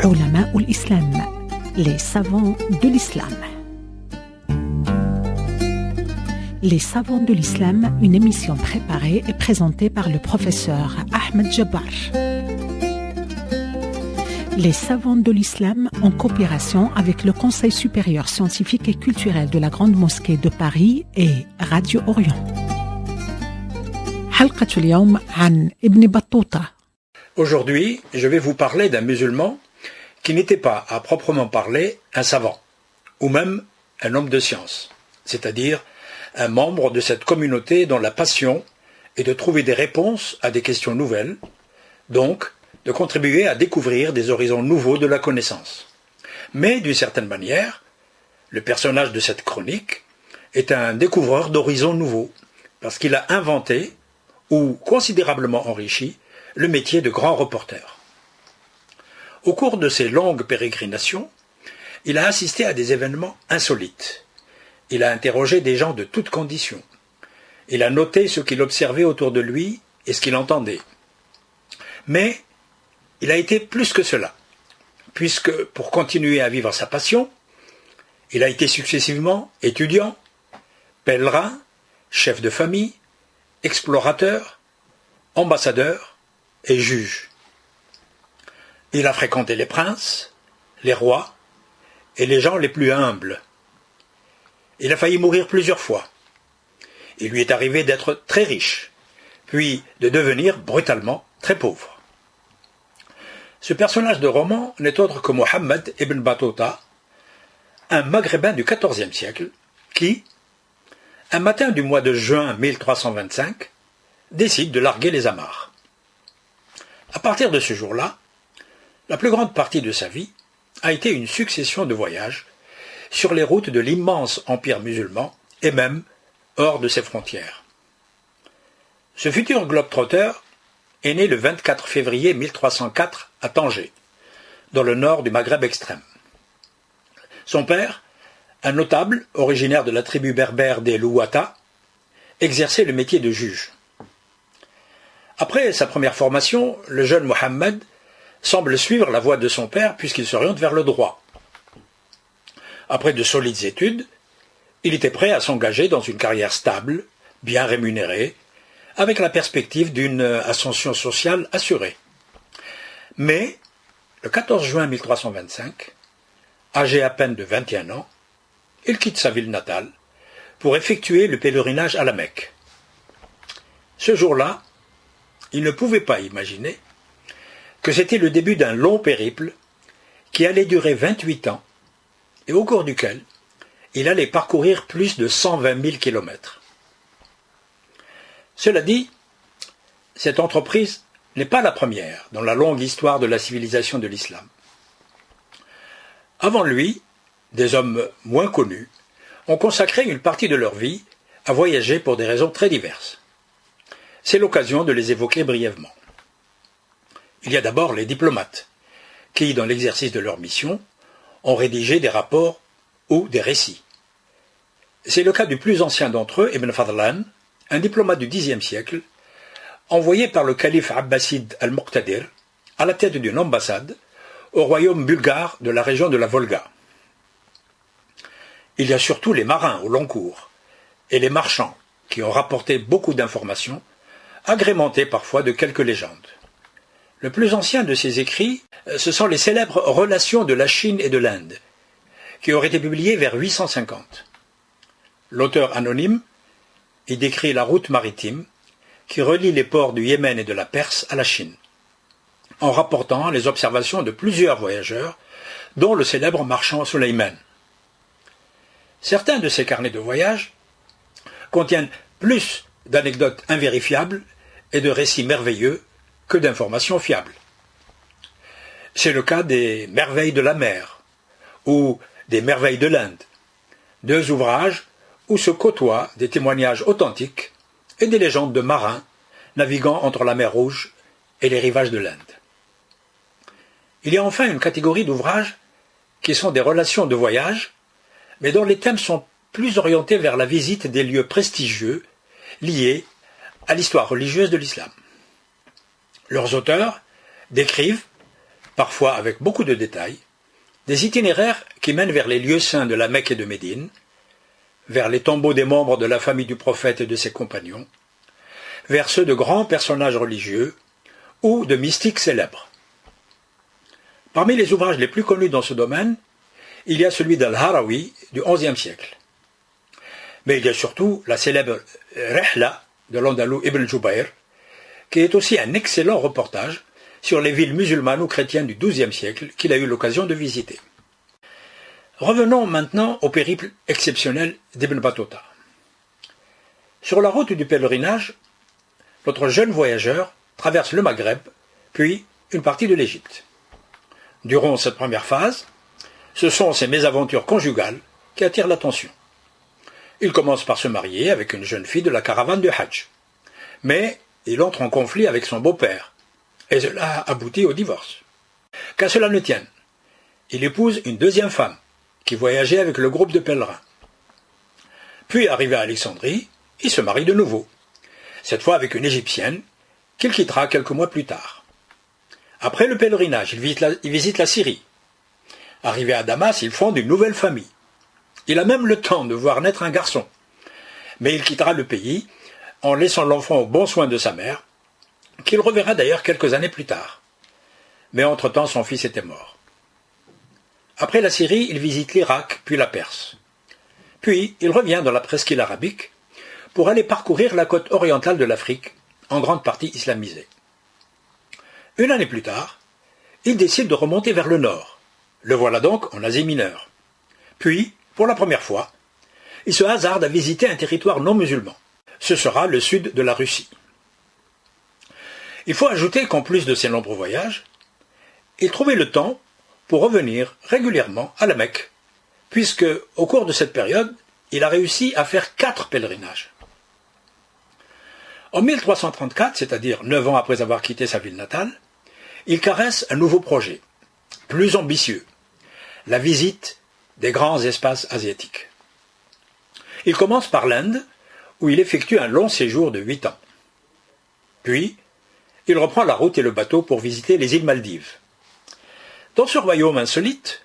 علماء الإسلام, les savants de l'islam. Les savants de l'islam, une émission préparée et présentée par le professeur Ahmed Jabbar. Les savants de l'islam en coopération avec le Conseil supérieur scientifique et culturel de la Grande Mosquée de Paris et Radio Orient. حلقة اليوم عن ابن بطوطة. Aujourd'hui, je vais vous parler d'un musulman qui n'était pas, à proprement parler, un savant, ou même un homme de science, c'est-à-dire un membre de cette communauté dont la passion est de trouver des réponses à des questions nouvelles, donc de contribuer à découvrir des horizons nouveaux de la connaissance. Mais, d'une certaine manière, le personnage de cette chronique est un découvreur d'horizons nouveaux, parce qu'il a inventé, ou considérablement enrichi, le métier de grand reporter. Au cours de ses longues pérégrinations, il a assisté à des événements insolites. Il a interrogé des gens de toutes conditions. Il a noté ce qu'il observait autour de lui et ce qu'il entendait. Mais il a été plus que cela, puisque pour continuer à vivre sa passion, il a été successivement étudiant, pèlerin, chef de famille, explorateur, ambassadeur et juge. Il a fréquenté les princes, les rois et les gens les plus humbles. Il a failli mourir plusieurs fois. Il lui est arrivé d'être très riche, puis de devenir brutalement très pauvre. Ce personnage de roman n'est autre que Mohammed ibn Battuta, un maghrébin du XIVe siècle, qui, un matin du mois de juin 1325, décide de larguer les amarres. À partir de ce jour-là, la plus grande partie de sa vie a été une succession de voyages sur les routes de l'immense empire musulman et même hors de ses frontières. Ce futur globe-trotter est né le 24 février 1304 à Tanger, dans le nord du Maghreb extrême. Son père, un notable originaire de la tribu berbère des Louata, exerçait le métier de juge. Après sa première formation, le jeune Mohammed semble suivre la voie de son père puisqu'il s'oriente vers le droit. Après de solides études, il était prêt à s'engager dans une carrière stable, bien rémunérée, avec la perspective d'une ascension sociale assurée. Mais, le 14 juin 1325, âgé à peine de 21 ans, il quitte sa ville natale pour effectuer le pèlerinage à la Mecque. Ce jour-là, il ne pouvait pas imaginer que c'était le début d'un long périple qui allait durer 28 ans et au cours duquel il allait parcourir plus de 120 000 kilomètres. Cela dit, cette entreprise n'est pas la première dans la longue histoire de la civilisation de l'islam. Avant lui, des hommes moins connus ont consacré une partie de leur vie à voyager pour des raisons très diverses. C'est l'occasion de les évoquer brièvement. Il y a d'abord les diplomates, qui, dans l'exercice de leur mission, ont rédigé des rapports ou des récits. C'est le cas du plus ancien d'entre eux, Ibn Fadlan, un diplomate du Xe siècle, envoyé par le calife abbasside al-Muqtadir à la tête d'une ambassade au royaume bulgare de la région de la Volga. Il y a surtout les marins au long cours et les marchands qui ont rapporté beaucoup d'informations, agrémentées parfois de quelques légendes. Le plus ancien de ces écrits, ce sont les célèbres Relations de la Chine et de l'Inde, qui auraient été publiées vers 850. L'auteur anonyme y décrit la route maritime qui relie les ports du Yémen et de la Perse à la Chine, en rapportant les observations de plusieurs voyageurs, dont le célèbre marchand Sulayman. Certains de ces carnets de voyage contiennent plus d'anecdotes invérifiables et de récits merveilleux que d'informations fiables. C'est le cas des Merveilles de la mer ou des Merveilles de l'Inde, deux ouvrages où se côtoient des témoignages authentiques et des légendes de marins naviguant entre la mer Rouge et les rivages de l'Inde. Il y a enfin une catégorie d'ouvrages qui sont des relations de voyage, mais dont les thèmes sont plus orientés vers la visite des lieux prestigieux liés à l'histoire religieuse de l'islam. Leurs auteurs décrivent, parfois avec beaucoup de détails, des itinéraires qui mènent vers les lieux saints de la Mecque et de Médine, vers les tombeaux des membres de la famille du prophète et de ses compagnons, vers ceux de grands personnages religieux ou de mystiques célèbres. Parmi les ouvrages les plus connus dans ce domaine, il y a celui d'Al-Harawi du XIe siècle. Mais il y a surtout la célèbre Rihla de l'Andalou Ibn Jubayr, qui est aussi un excellent reportage sur les villes musulmanes ou chrétiennes du XIIe siècle qu'il a eu l'occasion de visiter. Revenons maintenant au périple exceptionnel d'Ibn Battuta. Sur la route du pèlerinage, notre jeune voyageur traverse le Maghreb, puis une partie de l'Égypte. Durant cette première phase, ce sont ses mésaventures conjugales qui attirent l'attention. Il commence par se marier avec une jeune fille de la caravane du Hajj. Mais il entre en conflit avec son beau-père, et cela aboutit au divorce. Qu'à cela ne tienne, il épouse une deuxième femme, qui voyageait avec le groupe de pèlerins. Puis, arrivé à Alexandrie, il se marie de nouveau, cette fois avec une Égyptienne, qu'il quittera quelques mois plus tard. Après le pèlerinage, il visite la Syrie. Arrivé à Damas, il fonde une nouvelle famille. Il a même le temps de voir naître un garçon. Mais il quittera le pays en laissant l'enfant aux bons soins de sa mère, qu'il reverra d'ailleurs quelques années plus tard. Mais entre-temps, son fils était mort. Après la Syrie, il visite l'Irak, puis la Perse. Puis, il revient dans la presqu'île arabique pour aller parcourir la côte orientale de l'Afrique, en grande partie islamisée. Une année plus tard, il décide de remonter vers le nord. Le voilà donc en Asie mineure. Puis, pour la première fois, il se hasarde à visiter un territoire non musulman. Ce sera le sud de la Russie. Il faut ajouter qu'en plus de ses nombreux voyages, il trouvait le temps pour revenir régulièrement à la Mecque, puisque, au cours de cette période, il a réussi à faire 4 pèlerinages. En 1334, c'est-à-dire 9 ans après avoir quitté sa ville natale, il caresse un nouveau projet, plus ambitieux, la visite des grands espaces asiatiques. Il commence par l'Inde, où il effectue un long séjour de 8 ans. Puis, il reprend la route et le bateau pour visiter les îles Maldives. Dans ce royaume insolite,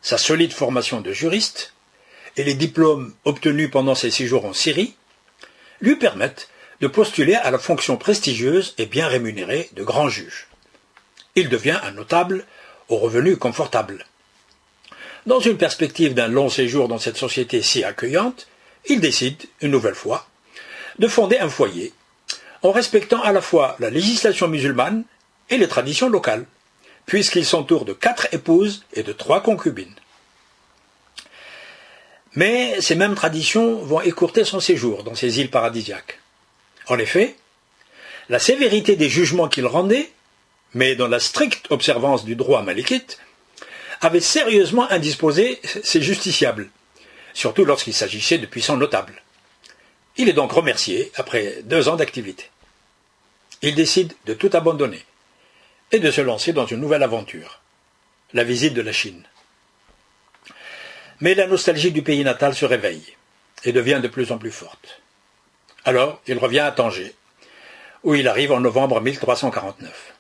sa solide formation de juriste et les diplômes obtenus pendant ses séjours en Syrie lui permettent de postuler à la fonction prestigieuse et bien rémunérée de grand juge. Il devient un notable aux revenus confortables. Dans une perspective d'un long séjour dans cette société si accueillante, il décide, une nouvelle fois, de fonder un foyer, en respectant à la fois la législation musulmane et les traditions locales, puisqu'il s'entoure de 4 épouses et de 3 concubines. Mais ces mêmes traditions vont écourter son séjour dans ces îles paradisiaques. En effet, la sévérité des jugements qu'il rendait, mais dans la stricte observance du droit malikite, avait sérieusement indisposé ses justiciables, surtout lorsqu'il s'agissait de puissants notables. Il est donc remercié après 2 ans d'activité. Il décide de tout abandonner et de se lancer dans une nouvelle aventure, la visite de la Chine. Mais la nostalgie du pays natal se réveille et devient de plus en plus forte. Alors, il revient à Tanger, où il arrive en novembre 1349.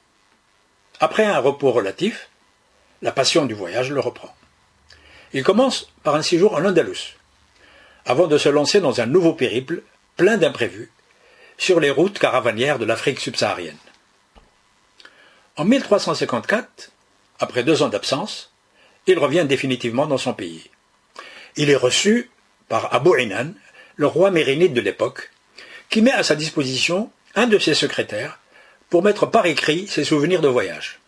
Après un repos relatif, la passion du voyage le reprend. Il commence par un séjour en Andalous, avant de se lancer dans un nouveau périple plein d'imprévus sur les routes caravanières de l'Afrique subsaharienne. En 1354, après 2 ans d'absence, il revient définitivement dans son pays. Il est reçu par Abu Inan, le roi mérénide de l'époque, qui met à sa disposition un de ses secrétaires pour mettre par écrit ses souvenirs de voyage.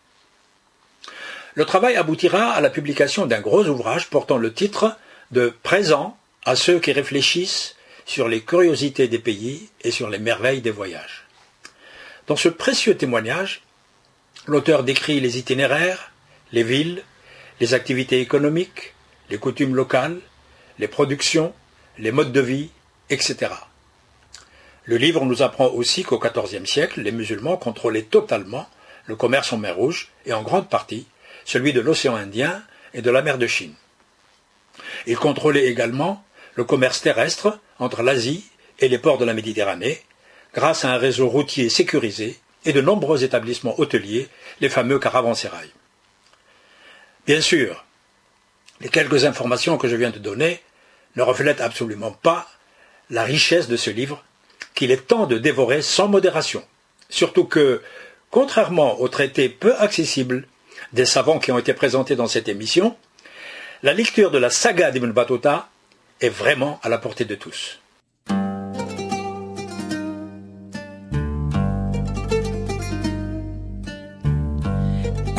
Le travail aboutira à la publication d'un gros ouvrage portant le titre de « Présent à ceux qui réfléchissent sur les curiosités des pays et sur les merveilles des voyages ». Dans ce précieux témoignage, l'auteur décrit les itinéraires, les villes, les activités économiques, les coutumes locales, les productions, les modes de vie, etc. Le livre nous apprend aussi qu'au XIVe siècle, les musulmans contrôlaient totalement le commerce en mer Rouge et en grande partie celui de l'océan Indien et de la mer de Chine. Ils contrôlaient également le commerce terrestre entre l'Asie et les ports de la Méditerranée, grâce à un réseau routier sécurisé et de nombreux établissements hôteliers, les fameux caravansérails. Bien sûr, les quelques informations que je viens de donner ne reflètent absolument pas la richesse de ce livre qu'il est temps de dévorer sans modération. Surtout que, contrairement aux traités peu accessibles des savants qui ont été présentés dans cette émission, la lecture de la saga d'Ibn Battuta est vraiment à la portée de tous.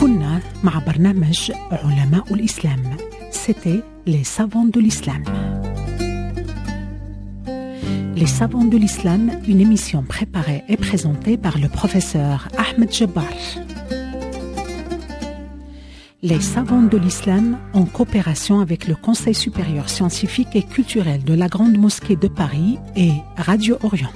كنا مع برنامج علماء الإسلام. C'était les savants de l'islam. Les savants de l'islam, une émission préparée et présentée par le professeur Ahmed Jabbar. Les savants de l'islam, en coopération avec le Conseil supérieur scientifique et culturel de la Grande Mosquée de Paris et Radio Orient.